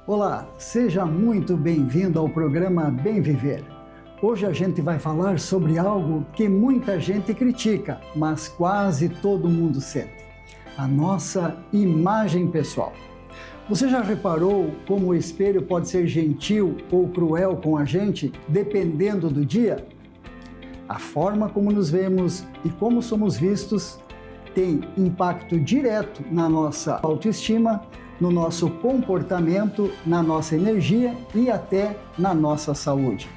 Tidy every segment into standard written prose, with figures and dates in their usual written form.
Olá, seja muito bem-vindo ao programa Bem Viver. Hoje a gente vai falar sobre algo que muita gente critica, mas quase todo mundo sente: a nossa imagem pessoal. Você já reparou como o espelho pode ser gentil ou cruel com a gente, dependendo do dia? A forma como nos vemos e como somos vistos tem impacto direto na nossa autoestima, no nosso comportamento, na nossa energia e até na nossa saúde.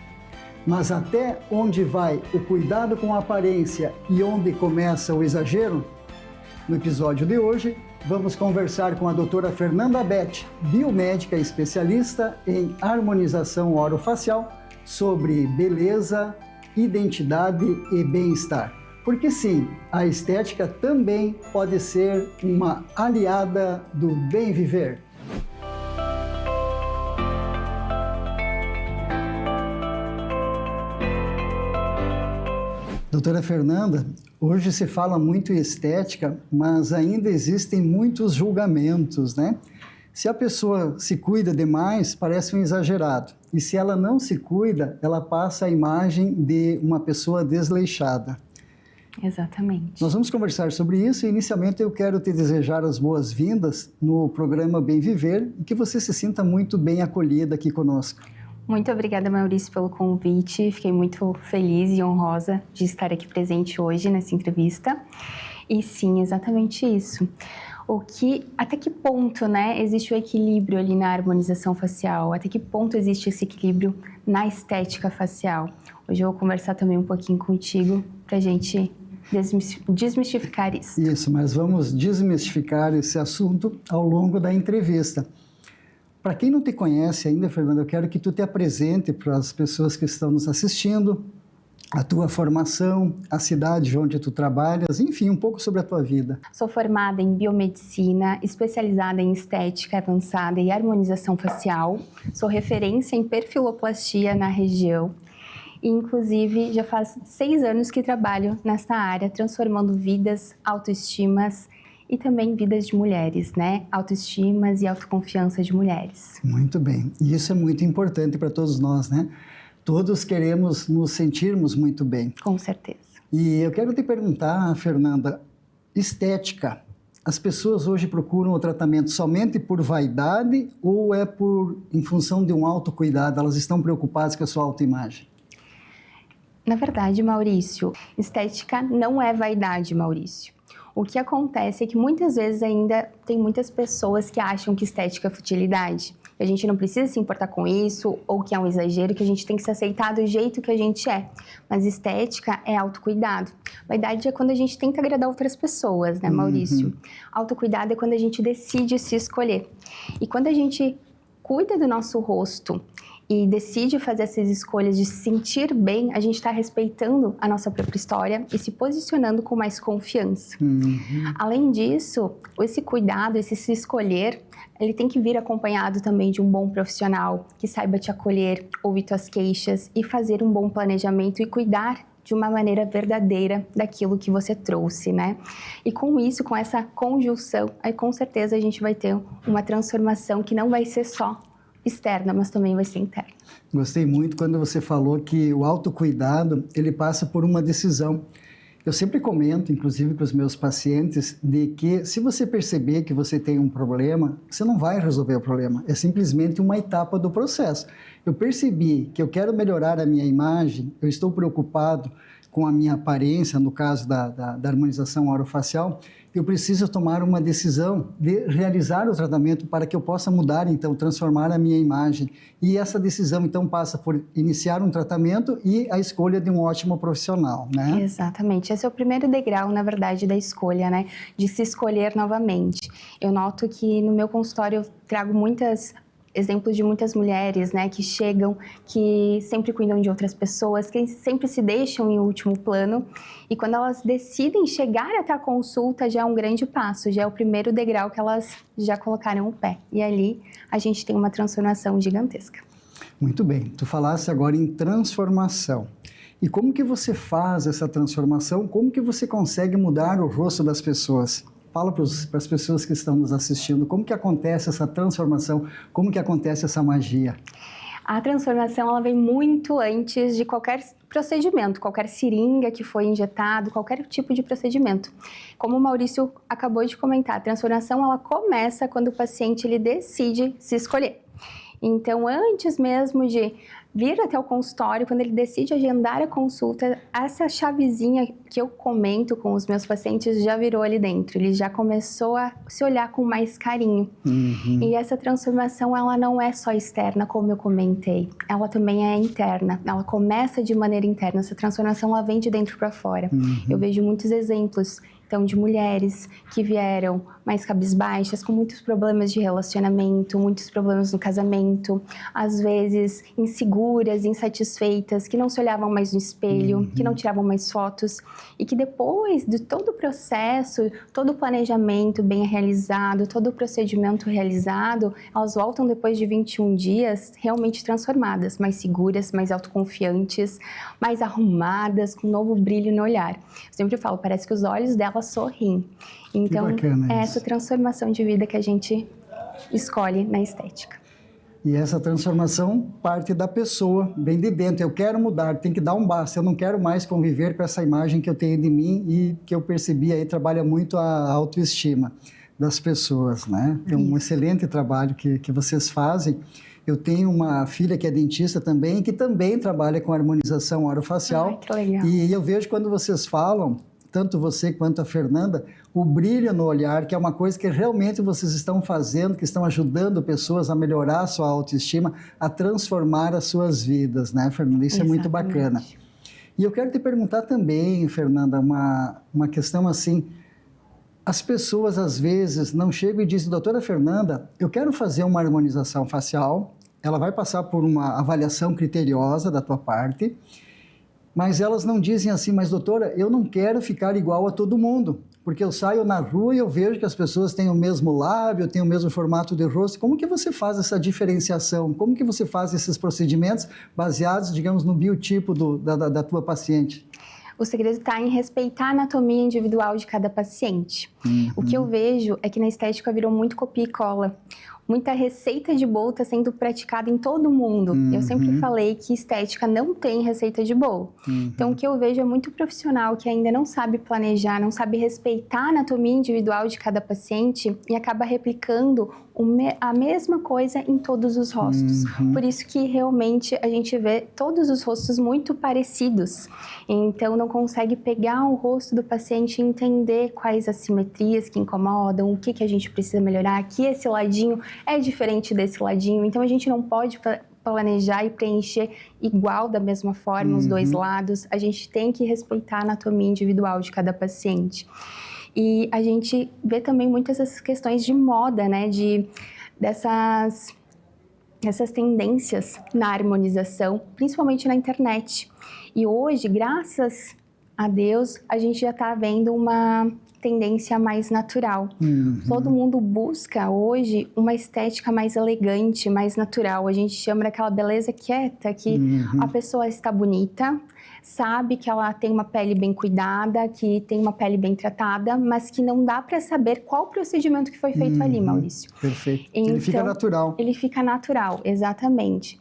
Mas até onde vai o cuidado com a aparência e onde começa o exagero? No episódio de hoje, vamos conversar com a doutora Fernanda Beth, biomédica especialista em harmonização orofacial, sobre beleza, identidade e bem-estar. Porque sim, a estética também pode ser uma aliada do bem viver. Doutora Fernanda, hoje se fala muito em estética, mas ainda existem muitos julgamentos, né? Se a pessoa se cuida demais, parece um exagerado. E se ela não se cuida, ela passa a imagem de uma pessoa desleixada. Exatamente. Nós vamos conversar sobre isso e, inicialmente, eu quero te desejar as boas-vindas no programa Bem Viver e que você se sinta muito bem acolhida aqui conosco. Muito obrigada, Maurício, pelo convite. Fiquei muito feliz e honrosa de estar aqui presente hoje nessa entrevista. E sim, exatamente isso. Até que ponto, né, existe o equilíbrio ali na harmonização facial? Até que ponto existe esse equilíbrio na estética facial? Hoje eu vou conversar também um pouquinho contigo para a gente desmistificar isso. Isso, mas vamos desmistificar esse assunto ao longo da entrevista. Para quem não te conhece ainda, Fernanda, eu quero que tu te apresente para as pessoas que estão nos assistindo, a tua formação, a cidade onde tu trabalhas, enfim, um pouco sobre a tua vida. Sou formada em biomedicina, especializada em estética avançada e harmonização facial. Sou referência em perfiloplastia na região. E, inclusive, já faz 6 anos que trabalho nesta área, transformando vidas, autoestimas e também vidas de mulheres, né? Autoestimas e autoconfiança de mulheres. Muito bem. E isso é muito importante para todos nós, né? Todos queremos nos sentirmos muito bem. Com certeza. E eu quero te perguntar, Fernanda, estética. As pessoas hoje procuram o tratamento somente por vaidade ou é em função de um autocuidado? Elas estão preocupadas com a sua autoimagem? Na verdade, Maurício, estética não é vaidade, Maurício. O que acontece é que muitas vezes ainda tem muitas pessoas que acham que estética é futilidade. Que a gente não precisa se importar com isso, ou que é um exagero, que a gente tem que se aceitar do jeito que a gente é. Mas estética é autocuidado. Vaidade é quando a gente tenta agradar outras pessoas, né, Maurício? Autocuidado é quando a gente decide se escolher. E quando a gente cuida do nosso rosto e decide fazer essas escolhas de se sentir bem, a gente está respeitando a nossa própria história e se posicionando com mais confiança. Além disso, esse cuidado, esse se escolher, ele tem que vir acompanhado também de um bom profissional que saiba te acolher, ouvir tuas queixas e fazer um bom planejamento e cuidar de uma maneira verdadeira daquilo que você trouxe, né? E com isso, com essa conjunção, aí com certeza a gente vai ter uma transformação que não vai ser só externa, mas também vai ser interna. Gostei muito quando você falou que o autocuidado, ele passa por uma decisão. Eu sempre comento, inclusive com os meus pacientes, de que se você perceber que você tem um problema, você não vai resolver o problema, é simplesmente uma etapa do processo. Eu percebi que eu quero melhorar a minha imagem, eu estou preocupado com a minha aparência, no caso da harmonização orofacial, eu preciso tomar uma decisão de realizar o tratamento para que eu possa mudar, então, transformar a minha imagem. E essa decisão, então, passa por iniciar um tratamento e a escolha de um ótimo profissional, né? Exatamente. Esse é o primeiro degrau, na verdade, da escolha, né? De se escolher novamente. Eu noto que no meu consultório eu trago exemplos de muitas mulheres, né, que chegam, que sempre cuidam de outras pessoas, que sempre se deixam em último plano, e quando elas decidem chegar até a consulta, já é um grande passo, já é o primeiro degrau que elas já colocaram o pé, e ali a gente tem uma transformação gigantesca. Muito bem, tu falasse agora em transformação. E como que você faz essa transformação? Como que você consegue mudar o rosto das pessoas? Fala para as pessoas que estão nos assistindo, como que acontece essa transformação, como que acontece essa magia? A transformação ela vem muito antes de qualquer procedimento, qualquer seringa que foi injetado, qualquer tipo de procedimento. Como o Maurício acabou de comentar, a transformação ela começa quando o paciente ele decide se escolher. Então, antes mesmo de vir até o consultório, quando ele decide agendar a consulta, essa chavezinha que eu comento com os meus pacientes já virou ali dentro. Ele já começou a se olhar com mais carinho. E essa transformação, ela não é só externa, como eu comentei. Ela também é interna. Ela começa de maneira interna. Essa transformação, ela vem de dentro para fora. Eu vejo muitos exemplos, então, de mulheres que vieram mais cabisbaixas, com muitos problemas de relacionamento, muitos problemas no casamento, às vezes inseguras, insatisfeitas, que não se olhavam mais no espelho, que não tiravam mais fotos e que depois de todo o processo, todo o planejamento bem realizado, todo o procedimento realizado, elas voltam depois de 21 dias realmente transformadas, mais seguras, mais autoconfiantes, mais arrumadas, com um novo brilho no olhar. Eu sempre falo, parece que os olhos delas sorriem. Então, é essa transformação de vida que a gente escolhe na estética. E essa transformação parte da pessoa, vem de dentro. Eu quero mudar, tem que dar um basta. Eu não quero mais conviver com essa imagem que eu tenho de mim e que eu percebi aí trabalha muito a autoestima das pessoas, né? É um excelente trabalho que vocês fazem. Eu tenho uma filha que é dentista também, que também trabalha com harmonização orofacial. Ai, que legal. E eu vejo quando vocês falam, tanto você quanto a Fernanda, o brilho no olhar, que é uma coisa que realmente vocês estão fazendo, que estão ajudando pessoas a melhorar a sua autoestima, a transformar as suas vidas, né, Fernanda? Isso é muito bacana. E eu quero te perguntar também, Fernanda, uma questão assim, as pessoas às vezes não chegam e dizem, doutora Fernanda, eu quero fazer uma harmonização facial, ela vai passar por uma avaliação criteriosa da tua parte, mas elas não dizem assim, mas doutora, eu não quero ficar igual a todo mundo, porque eu saio na rua e eu vejo que as pessoas têm o mesmo lábio, têm o mesmo formato de rosto. Como que você faz essa diferenciação? Como que você faz esses procedimentos baseados, digamos, no biotipo da tua paciente? O segredo está em respeitar a anatomia individual de cada paciente. O que eu vejo é que na estética virou muito copia e cola. Muita receita de bolo está sendo praticada em todo mundo. Eu sempre falei que estética não tem receita de bolo. Então, o que eu vejo é muito profissional que ainda não sabe planejar, não sabe respeitar a anatomia individual de cada paciente e acaba replicando a mesma coisa em todos os rostos. Por isso que realmente a gente vê todos os rostos muito parecidos. Então, não consegue pegar o rosto do paciente e entender quais as simetrias que incomodam, o que a gente precisa melhorar, que esse ladinho é diferente desse ladinho. Então, a gente não pode planejar e preencher igual da mesma forma os dois lados. A gente tem que respeitar a anatomia individual de cada paciente. E a gente vê também muitas essas questões de moda, né? Dessas tendências na harmonização, principalmente na internet. E hoje, graças a Deus, a gente já está vendo uma tendência mais natural. Todo mundo busca hoje uma estética mais elegante, mais natural. A gente chama daquela beleza quieta, que a pessoa está bonita, sabe que ela tem uma pele bem cuidada, que tem uma pele bem tratada, mas que não dá para saber qual procedimento que foi feito ali, Maurício. Perfeito. Então, ele fica natural. Ele fica natural, exatamente.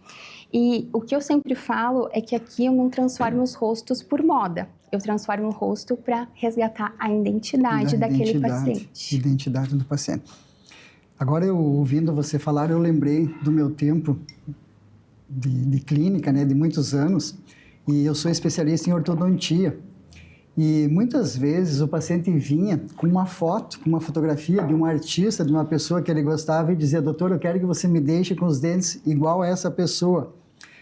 E o que eu sempre falo é que aqui eu não transformo os rostos por moda. Eu transformo o rosto para resgatar a identidade daquele paciente. Identidade do paciente. Agora, eu ouvindo você falar, eu lembrei do meu tempo de clínica, né, de muitos anos, e eu sou especialista em ortodontia. E muitas vezes o paciente vinha com uma foto, com uma fotografia de um artista, de uma pessoa que ele gostava e dizia, doutor, eu quero que você me deixe com os dentes igual a essa pessoa.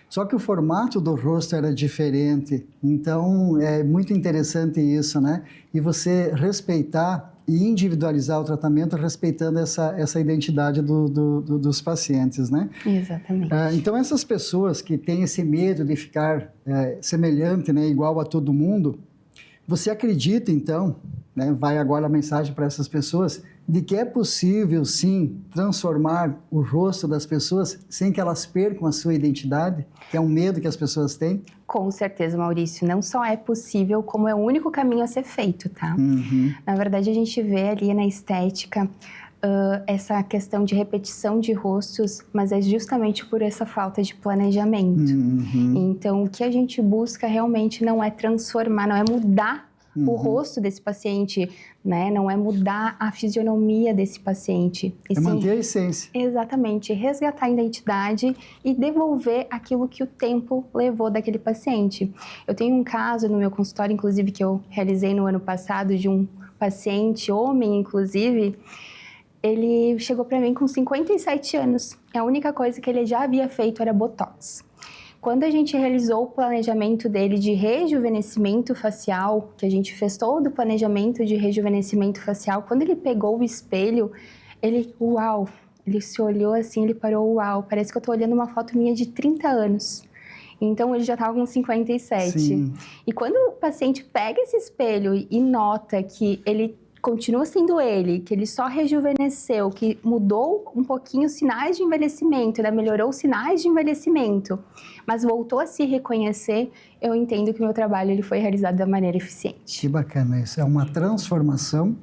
Só que o formato do rosto era diferente, então é muito interessante isso, né? E você respeitar e individualizar o tratamento respeitando essa identidade dos pacientes, né? Exatamente. Então, essas pessoas que têm esse medo de ficar semelhante, né, igual a todo mundo, você acredita, então, né, vai agora a mensagem para essas pessoas, de que é possível, sim, transformar o rosto das pessoas sem que elas percam a sua identidade, que é um medo que as pessoas têm? Com certeza, Maurício. Não só é possível, como é o único caminho a ser feito, tá? Na verdade, a gente vê ali na estética essa questão de repetição de rostos, mas é justamente por essa falta de planejamento. Então, o que a gente busca realmente não é transformar, não é mudar o rosto desse paciente, né? Não é mudar a fisionomia desse paciente. É manter a essência. Exatamente, resgatar a identidade e devolver aquilo que o tempo levou daquele paciente. Eu tenho um caso no meu consultório, inclusive, que eu realizei no ano passado, de um paciente, homem, inclusive. Ele chegou para mim com 57 anos. A única coisa que ele já havia feito era botox. Quando a gente realizou o planejamento dele de rejuvenescimento facial, que a gente fez todo o planejamento de rejuvenescimento facial, quando ele pegou o espelho, uau, ele se olhou assim, ele parou, uau, parece que eu tô olhando uma foto minha de 30 anos. Então, ele já estava com 57. Sim. E quando o paciente pega esse espelho e nota que ele continua sendo ele, que ele só rejuvenesceu, que mudou um pouquinho os sinais de envelhecimento, né? Melhorou os sinais de envelhecimento, mas voltou a se reconhecer, eu entendo que o meu trabalho ele foi realizado da maneira eficiente. Que bacana isso. É uma transformação,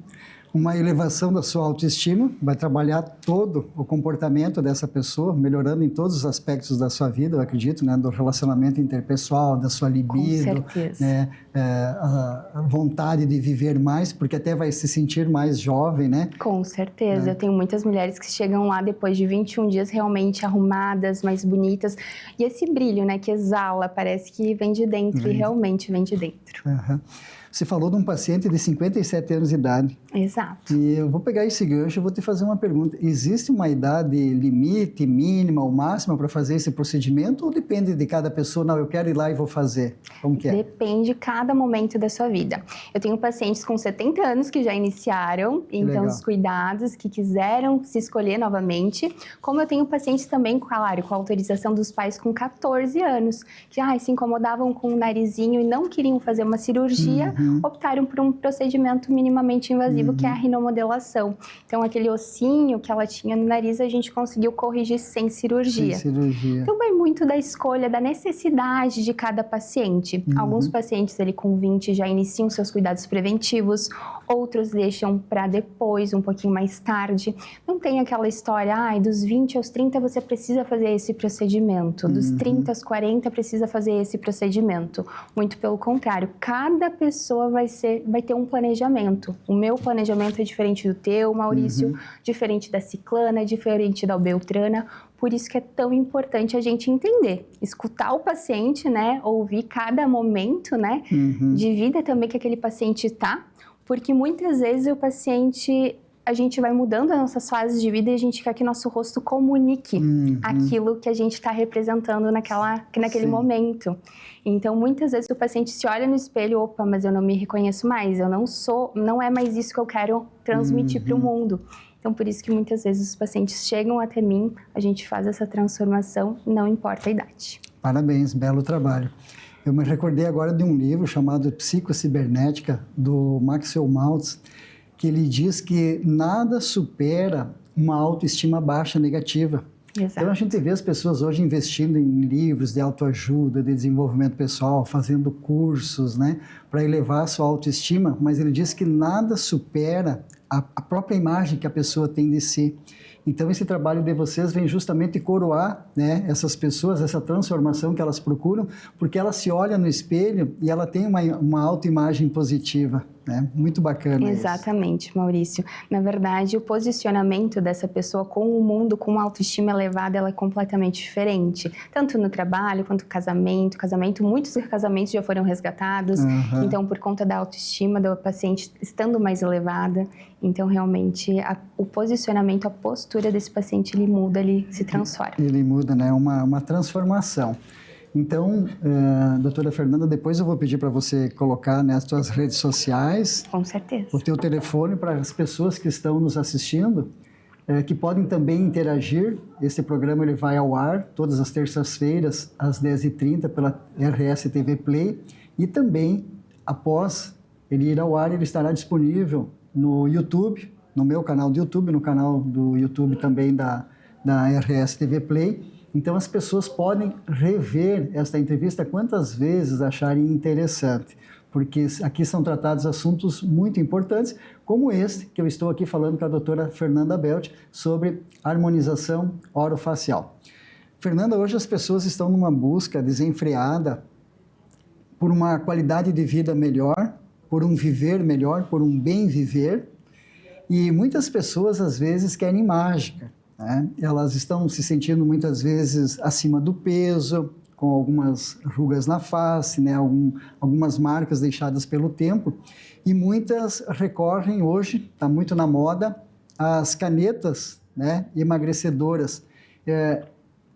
uma elevação da sua autoestima, vai trabalhar todo o comportamento dessa pessoa, melhorando em todos os aspectos da sua vida, eu acredito, né? Do relacionamento interpessoal, da sua libido, com certeza. Né? A vontade de viver mais, porque até vai se sentir mais jovem, né? Com certeza. Eu tenho muitas mulheres que chegam lá depois de 21 dias realmente arrumadas, mais bonitas. E esse brilho, né, que exala, parece que vem de dentro e realmente vem de dentro. Você falou de um paciente de 57 anos de idade. Exato. E eu vou pegar esse gancho e vou te fazer uma pergunta. Existe uma idade limite, mínima ou máxima para fazer esse procedimento? Ou depende de cada pessoa? Não, eu quero ir lá e vou fazer. Como que é? Depende de cada momento da sua vida. Eu tenho pacientes com 70 anos que já iniciaram, então legal. Os cuidados que quiseram se escolher novamente. Como eu tenho pacientes também, claro, com a autorização dos pais com 14 anos, que se incomodavam com o narizinho e não queriam fazer uma cirurgia, optaram por um procedimento minimamente invasivo, que é a rinomodelação. Então, aquele ossinho que ela tinha no nariz, a gente conseguiu corrigir sem cirurgia. Sem cirurgia. Então, vai muito da escolha, da necessidade de cada paciente. Alguns pacientes, com 20, já iniciam seus cuidados preventivos, outros deixam para depois, um pouquinho mais tarde. Não tem aquela história, dos 20 aos 30 você precisa fazer esse procedimento, dos 30 aos 40 precisa fazer esse procedimento. Muito pelo contrário, cada pessoa vai ter um planejamento. O meu planejamento é diferente do teu, Maurício, diferente da Ciclana, diferente da Beltrana. Por isso que é tão importante a gente entender, escutar o paciente, né? Ouvir cada momento, né? De vida também que aquele paciente está, porque muitas vezes o paciente, a gente vai mudando as nossas fases de vida e a gente quer que nosso rosto comunique aquilo que a gente está representando naquele momento. Então, muitas vezes o paciente se olha no espelho, opa, mas eu não me reconheço mais, não é mais isso que eu quero transmitir para o mundo. Então, por isso que muitas vezes os pacientes chegam até mim, a gente faz essa transformação, não importa a idade. Parabéns, belo trabalho. Eu me recordei agora de um livro chamado Psicocibernética, do Maxwell Maltz, que ele diz que nada supera uma autoestima baixa negativa. Exato. Então, a gente vê as pessoas hoje investindo em livros de autoajuda, de desenvolvimento pessoal, fazendo cursos, né, para elevar a sua autoestima, mas ele diz que nada supera a própria imagem que a pessoa tem de si. Então, esse trabalho de vocês vem justamente coroar, né, essas pessoas, essa transformação que elas procuram, porque ela se olha no espelho e ela tem uma autoimagem positiva, né? Muito bacana. Exatamente, isso. Maurício. Na verdade, o posicionamento dessa pessoa com o mundo, com uma autoestima elevada, ela é completamente diferente. Tanto no trabalho, quanto no casamento. Muitos casamentos já foram resgatados. Então, por conta da autoestima do paciente estando mais elevada. Então, realmente, o posicionamento, a postura desse paciente, ele muda, ele se transforma. Ele muda, né? Uma transformação. Então, doutora Fernanda, depois eu vou pedir para você colocar, né, as suas redes sociais. Com certeza. O teu telefone para as pessoas que estão nos assistindo, que podem também interagir. Esse programa ele vai ao ar todas as terças-feiras, às 10h30, pela RS TV Play. E também, após ele ir ao ar, ele estará disponível no YouTube, no meu canal do YouTube, no canal do YouTube também da RS TV Play. Então as pessoas podem rever esta entrevista quantas vezes acharem interessante, porque aqui são tratados assuntos muito importantes, como este que eu estou aqui falando com a doutora Fernanda Belt sobre harmonização orofacial. Fernanda, hoje as pessoas estão numa busca desenfreada por uma qualidade de vida melhor, por um viver melhor, por um bem viver, e muitas pessoas às vezes querem mágica, né? Elas estão se sentindo muitas vezes acima do peso, com algumas rugas na face, né? Algumas marcas deixadas pelo tempo, e muitas recorrem hoje, está muito na moda, às canetas, né, emagrecedoras.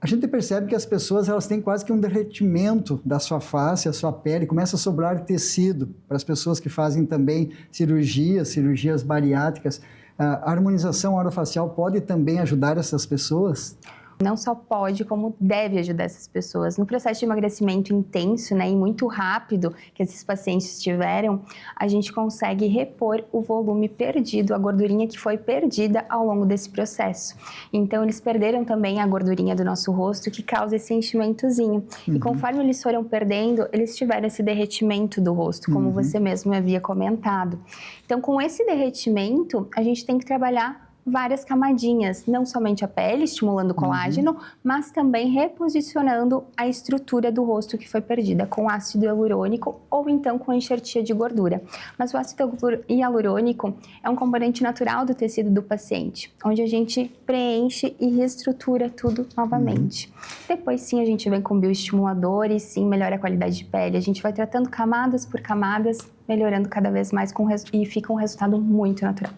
A gente percebe que as pessoas elas têm quase que um derretimento da sua face, a sua pele, começa a sobrar tecido para as pessoas que fazem também cirurgias bariátricas. A harmonização orofacial pode também ajudar essas pessoas? Não só pode, como deve ajudar essas pessoas. No processo de emagrecimento intenso, né, e muito rápido que esses pacientes tiveram, a gente consegue repor o volume perdido, a gordurinha que foi perdida ao longo desse processo. Então, eles perderam também a gordurinha do nosso rosto, que causa esse enchimentozinho. E conforme eles foram perdendo, eles tiveram esse derretimento do rosto, como você mesmo havia comentado. Então, com esse derretimento, a gente tem que trabalhar várias camadinhas, não somente a pele, estimulando o colágeno, mas também reposicionando a estrutura do rosto que foi perdida com ácido hialurônico ou então com enxertia de gordura. Mas o ácido hialurônico é um componente natural do tecido do paciente, onde a gente preenche e reestrutura tudo novamente. Depois sim a gente vem com bioestimuladores, sim melhora a qualidade de pele, a gente vai tratando camadas por camadas, melhorando cada vez mais e fica um resultado muito natural.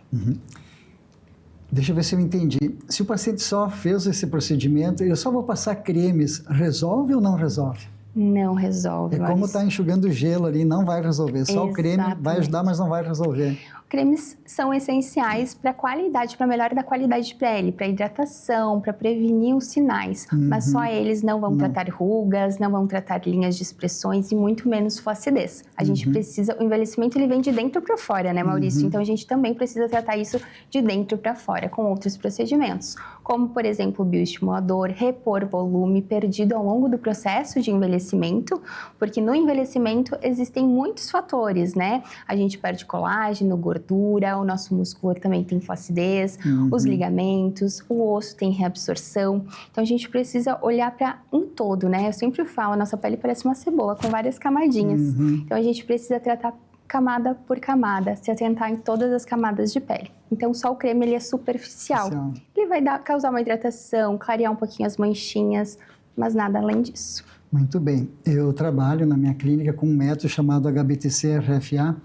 Deixa eu ver se eu entendi. Se o paciente só fez esse procedimento, eu só vou passar cremes, resolve ou não resolve? Não resolve. É como estar enxugando gelo ali, não vai resolver. Só o creme vai ajudar, mas não vai resolver. Cremes são essenciais para a qualidade, para a melhora da qualidade de pele, para hidratação, para prevenir os sinais. Mas só eles não vão tratar rugas, não vão tratar linhas de expressões e muito menos flacidez. A gente precisa, o envelhecimento ele vem de dentro para fora, né, Maurício? Então a gente também precisa tratar isso de dentro para fora com outros procedimentos, como por exemplo o bioestimulador, repor volume perdido ao longo do processo de envelhecimento, porque no envelhecimento existem muitos fatores, né? A gente perde colágeno, gordura, o nosso músculo também tem flacidez, os ligamentos, o osso tem reabsorção. Então, a gente precisa olhar para um todo, né? Eu sempre falo, a nossa pele parece uma cebola com várias camadinhas. Então, a gente precisa tratar camada por camada, se atentar em todas as camadas de pele. Então, só o creme ele é superficial. Ele vai causar uma hidratação, clarear um pouquinho as manchinhas, mas nada além disso. Muito bem. Eu trabalho na minha clínica com um método chamado HBTC-RFA,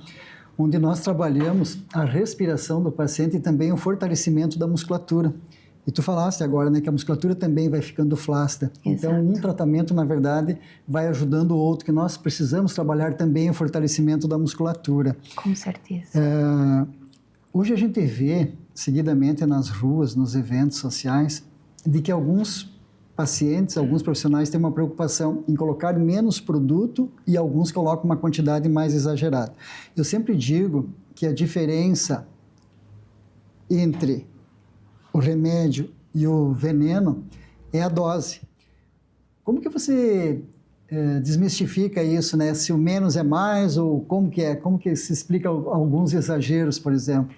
onde nós trabalhamos a respiração do paciente e também o fortalecimento da musculatura. E tu falaste agora, né, que a musculatura também vai ficando flácida. Então, um tratamento, na verdade, vai ajudando o outro, que nós precisamos trabalhar também o fortalecimento da musculatura. Com certeza. Hoje a gente vê, seguidamente nas ruas, nos eventos sociais, de que alguns pacientes, alguns profissionais têm uma preocupação em colocar menos produto e alguns colocam uma quantidade mais exagerada. Eu sempre digo que a diferença entre o remédio e o veneno é a dose. Como que você desmistifica isso, né? Se o menos é mais ou como que é? Como que se explica alguns exageros, por exemplo?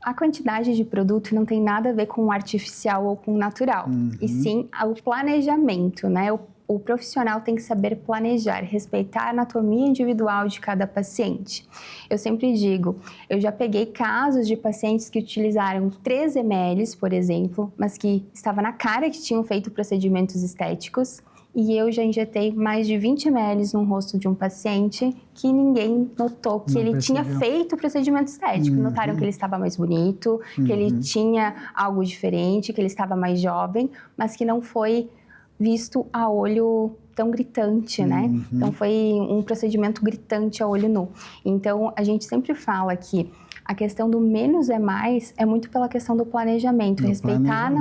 A quantidade de produto não tem nada a ver com o artificial ou com o natural, e sim o planejamento, né? O profissional tem que saber planejar, respeitar a anatomia individual de cada paciente. Eu sempre digo, eu já peguei casos de pacientes que utilizaram 3 ml, por exemplo, mas que estava na cara que tinham feito procedimentos estéticos, e eu já injetei mais de 20 ml no rosto de um paciente que ninguém notou que ele tinha feito o procedimento estético. Notaram que ele estava mais bonito, que ele tinha algo diferente, que ele estava mais jovem, mas que não foi visto a olho tão gritante, né? Então, foi um procedimento gritante a olho nu. Então, a gente sempre fala que a questão do menos é mais é muito pela questão do planejamento, respeitar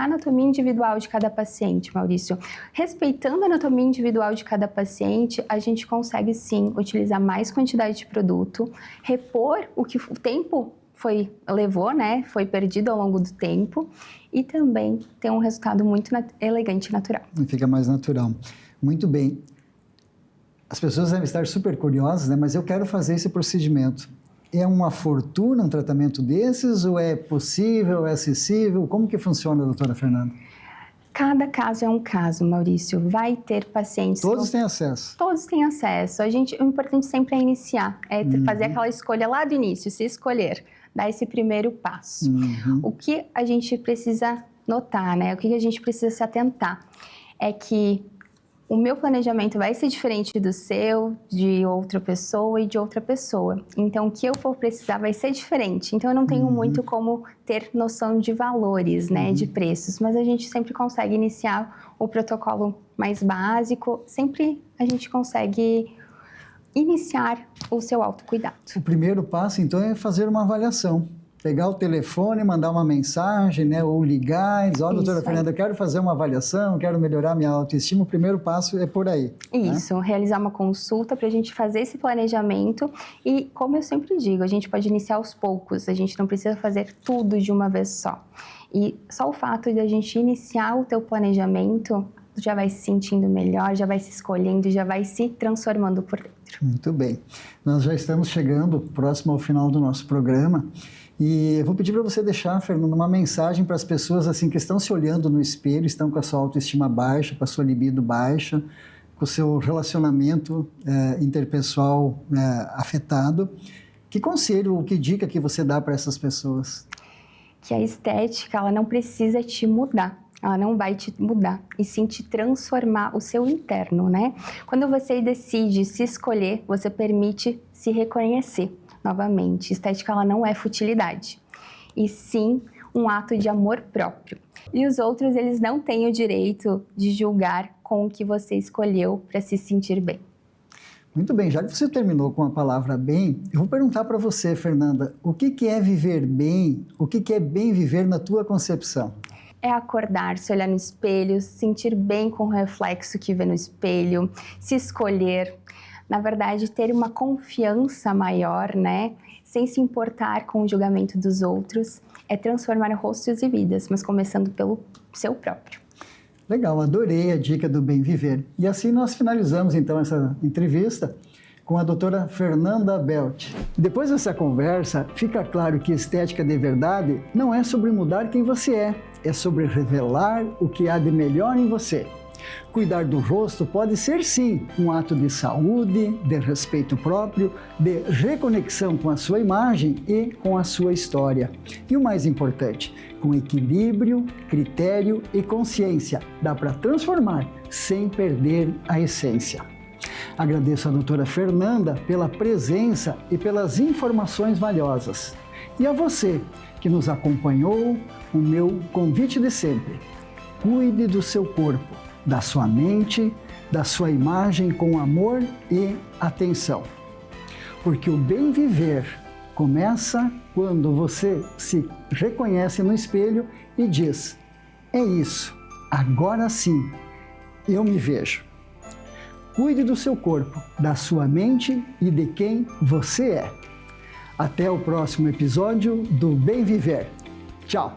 a anatomia individual de cada paciente, Maurício. Respeitando a anatomia individual de cada paciente, a gente consegue sim utilizar mais quantidade de produto, repor o tempo foi perdido ao longo do tempo e também tem um resultado muito elegante e natural. Fica mais natural. Muito bem. As pessoas devem estar super curiosas, né? Mas eu quero fazer esse procedimento. É uma fortuna um tratamento desses ou é possível, é acessível? Como que funciona, doutora Fernanda? Cada caso é um caso, Maurício. Vai ter pacientes... Todos têm acesso? Todos têm acesso. O importante sempre é iniciar, fazer aquela escolha lá do início, se escolher, dar esse primeiro passo. O que a gente precisa notar, né? O que a gente precisa se atentar é que o meu planejamento vai ser diferente do seu, de outra pessoa e de outra pessoa. Então, o que eu for precisar vai ser diferente. Então, eu não tenho muito como ter noção de valores, né, de preços. Mas a gente sempre consegue iniciar o protocolo mais básico. Sempre a gente consegue iniciar o seu autocuidado. O primeiro passo, então, é fazer uma avaliação. Pegar o telefone, mandar uma mensagem, né? Ou ligar, dizer, doutora Fernanda, eu quero fazer uma avaliação, quero melhorar minha autoestima. O primeiro passo é por aí. Isso, né? Realizar uma consulta para a gente fazer esse planejamento e, como eu sempre digo, a gente pode iniciar aos poucos, a gente não precisa fazer tudo de uma vez só. E só o fato de a gente iniciar o teu planejamento, já vai se sentindo melhor, já vai se escolhendo, já vai se transformando por dentro. Muito bem. Nós já estamos chegando próximo ao final do nosso programa. E eu vou pedir para você deixar, Fernanda, uma mensagem para as pessoas assim, que estão se olhando no espelho, estão com a sua autoestima baixa, com a sua libido baixa, com o seu relacionamento interpessoal afetado. Que conselho ou que dica que você dá para essas pessoas? Que a estética, ela não precisa te mudar. Ela não vai te mudar, e sim te transformar o seu interno, né? Quando você decide se escolher, você permite se reconhecer. Novamente, estética ela não é futilidade, e sim um ato de amor próprio. E os outros, eles não têm o direito de julgar com o que você escolheu para se sentir bem. Muito bem, já que você terminou com a palavra bem, eu vou perguntar para você, Fernanda, o que é viver bem, o que é bem viver na tua concepção? É acordar, se olhar no espelho, se sentir bem com o reflexo que vê no espelho, se escolher. Na verdade, ter uma confiança maior, né? Sem se importar com o julgamento dos outros, é transformar rostos e vidas, mas começando pelo seu próprio. Legal, adorei a dica do bem viver. E assim nós finalizamos então essa entrevista com a doutora Fernanda Belt. Depois dessa conversa, fica claro que estética de verdade não é sobre mudar quem você é sobre revelar o que há de melhor em você. Cuidar do rosto pode ser, sim, um ato de saúde, de respeito próprio, de reconexão com a sua imagem e com a sua história. E o mais importante, com equilíbrio, critério e consciência, dá para transformar sem perder a essência. Agradeço à doutora Fernanda pela presença e pelas informações valiosas. E a você que nos acompanhou, o meu convite de sempre. Cuide do seu corpo, da sua mente, da sua imagem com amor e atenção. Porque o bem viver começa quando você se reconhece no espelho e diz: é isso, agora sim, eu me vejo. Cuide do seu corpo, da sua mente e de quem você é. Até o próximo episódio do Bem Viver. Tchau!